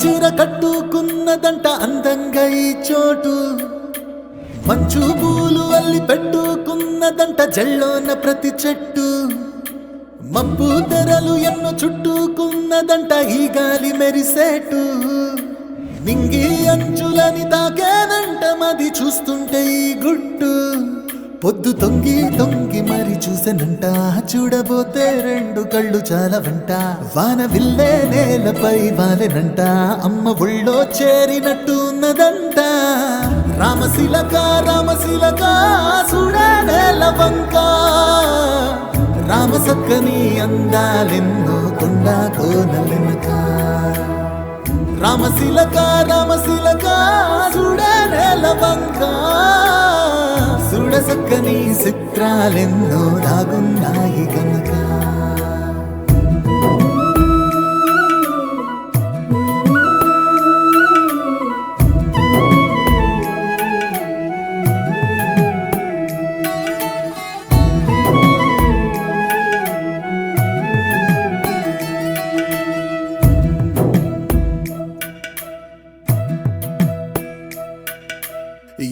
చీర కట్టుకున్నదంట అందంగా ఈ చోటు మంచు పూలు అల్లి పెట్టుకున్నదంట జల్లోన ప్రతి చెట్టు మబ్బు తెరలు ఎన్నో చుట్టుకున్నదంట ఈ గాలి మెరిసేటు నింగి అంచులని తాకేనంట మది చూస్తుంటే ఈ గుట్టు పొద్దు తొంగి తొంగి మరి చూసెనంట చూడబోతే రెండు కళ్ళు చాలవంట వాన విల్లే నేలపై వాలెనంట అమ్మ ఒళ్ళో చేరినట్టు ఉన్నదంట రామశిలక రామశిలక చూడే నేల వంక రామసక్కని అందాలెన్నో కొండ కోనలెనక రామశిలక రామశిలక చూడే నేల వంక చూడసక్కని చిత్రాలెన్నో దాగున్నాయి గనక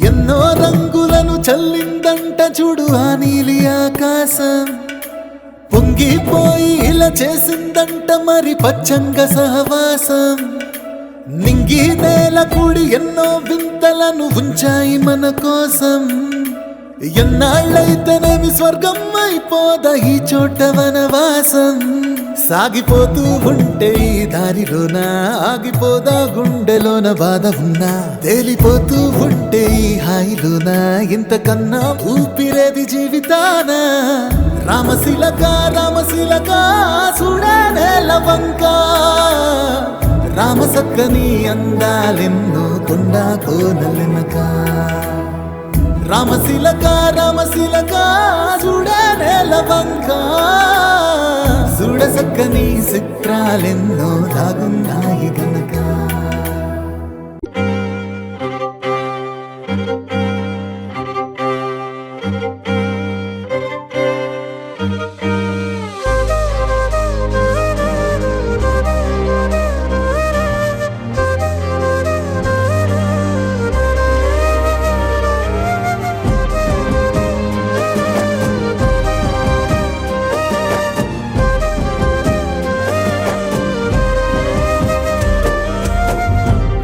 ఎన్నో రంగులను చల్లిందంట చూడు ఆ నీలి ఆకాశం పొంగిపోయి ఇలా చేసిందంట మరి పచ్చంగ సహవాసం నింగి నేల కూడి ఎన్నో వింతలను ఉంచాయి మన కోసం ఎన్నాళ్ళైతేనేమి స్వర్గం అయిపోదా ఈ చోట వనవాసం సాగిపోతూ ఉంటే ఈ దారిలోన ఆగిపోదా గుండెలోన బాధ ఉన్నా తేలిపోతూ ఉంటే ఈ హాయిలోన ఇంతకన్నా ఊపిరేది జీవితాన రామశిలక రామశిలక చూడే నేల వంక రామసక్కని అందాలెన్నో కొండ కోనలెనక రామశిలక రామశిలక చూడే నేల వంక చూడసక్కని చిత్రాలెన్నో దాగున్నాయి గనక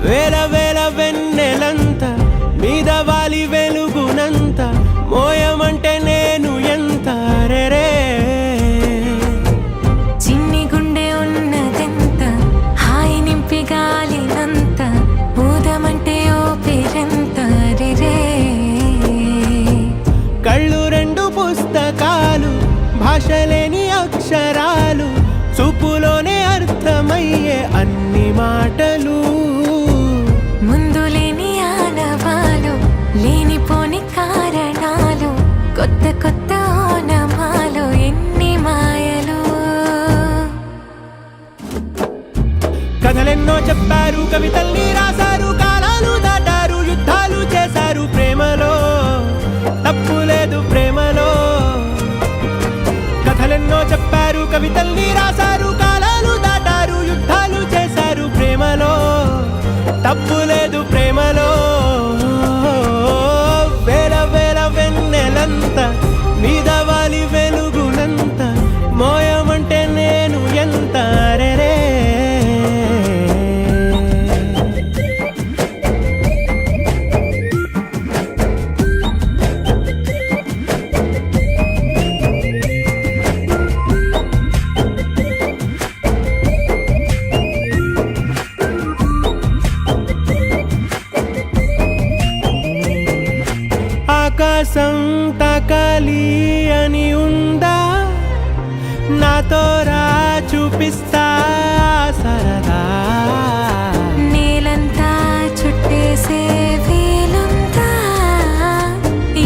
వేల వేల వెన్నెలంత మీద వాలి వెలుగునంత మోయమంటే నేను ఎంత రే చిన్ని గుండె ఉన్నదెంత హాయి నింపి గాలినంత ఊదమంటే ఓపిరెంత రే కళ్ళు రెండు పుస్తకాలు భాషలేని అక్షరాలు చూపులోనే అర్థమయ్యే అన్ని మాటలు ముందు లేని ఆనవాలు లేనిపోని కారణాలు కొత్త కొత్త ఓనమాలు ఎన్ని మాయలు కథలెన్నో చెప్పారు కవితల్ని రాశారు కాలాలు దాటారు యుద్ధాలు చేశారు ప్రేమలో తప్పు లేదు ప్రేమలో కథలెన్నో చెప్పారు కవితల్ని రాశారు కాలాలు దాటారు యుద్ధాలు చేశారు ప్రేమలో తప్పు లేదు ప్రేమలో వేల వేల వెన్నెలంత మీద వాలి వెలుగునంత మోయమంటే నేను ఎంత రే ఆకాశం తాకాలి అని ఉందా నాతో రా చూపిస్తా సరదా నేలంతా చుట్టేసే వీలుందా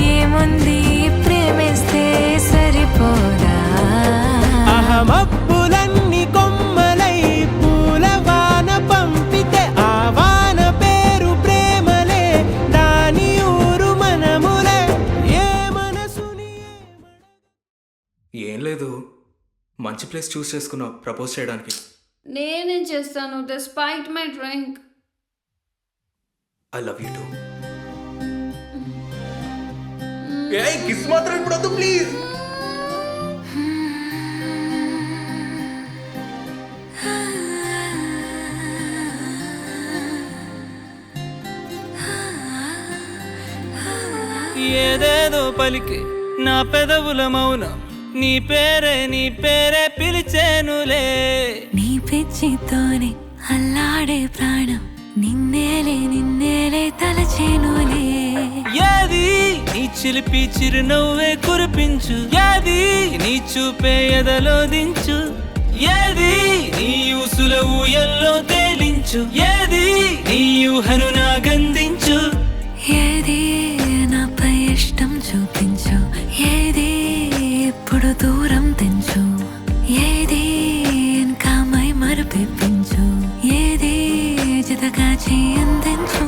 ఏముంది ప్రేమిస్తే సరిపోదా అహమప్పులన్నీ కొమ్మలై పూలవాన పంపితే ఆ వాన పేరు ప్రేమలే దాని ఊరు మనములే ఏ మనసుని ఏం లేదు, మంచి ప్లేస్ చూస్ చేసుకున్నావు ప్రపోజ్ చేయడానికి. నేనేం చేస్తాను despite my drink. I love you two. ఏయ్ కిస్ మాత్రం ఇప్పుడు వద్దు ప్లీజ్. ఏదేదో పలికి నా పెదవుల మౌనం నీ పేరే పిలిచేనులే. నీ పిచ్చితోనే అల్లాడే ప్రాణం నిన్నేలే తలచేనులే. ఏది నీ చిలిపి చిరునవ్వే కురిపించు, ఏది నీ చూపే ఎదలో దించు, ఏది నీ ఊసుల ఊయల్లో తేలించు, ఏది నీ ఊహను నాగందించు. ఏది నాపై ఇష్టం చూపించు, ఏది ఇప్పుడు దూరం తెంచు, ఏది ఇంకా మై మరుపించు, ఏది జతగా చేయందించు.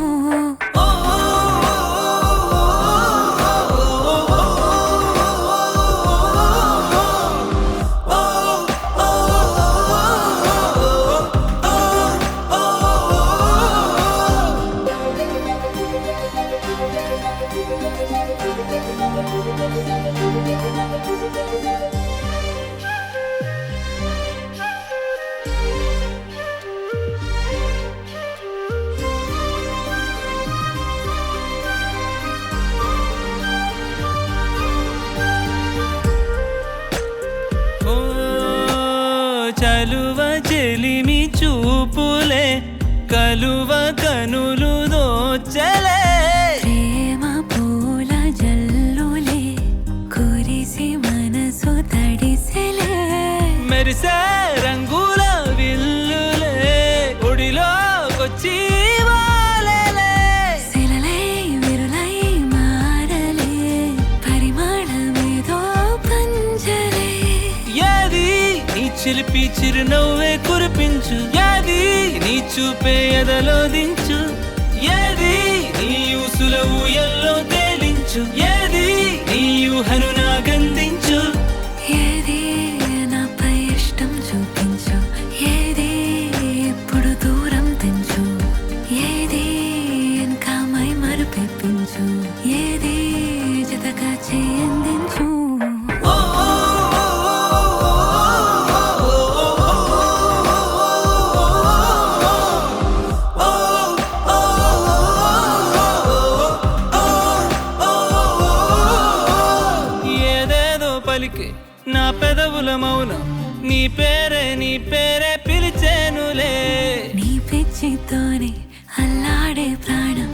చలువ చెలిమి చూపులే కలువ కనులు దోచలే. ప్రేమ పూల జల్లులే కురిసి మనసు తడిసెలే. మెరిసే రంగుల విల్లులే ఒడిలోకొచ్చి వాలేలే. శిలలై విరులై మారలే పరిమాణమేదో పంజలే. ఏది నీ చిలిపి చిరునవ్వే కురిపించు, ఏది నీ చూపే ఎదలో దించు, ఏది నీ ఊసుల ఊయల్లో తేలించు, ఏది నీ ఊహను నాగందించు. ఏది నాపై ఇష్టం చూపించు, ఏది ఇప్పుడు దూరం తెంచు, ఏది ఇంకా మై మరుపించు, ఏది జతగా చేయందించు. ఏదేదో పలికి నా పెదవుల మౌనం నీ పేరే పిలిచేనులే. నీ పిచ్చితోనే అల్లాడే ప్రాణం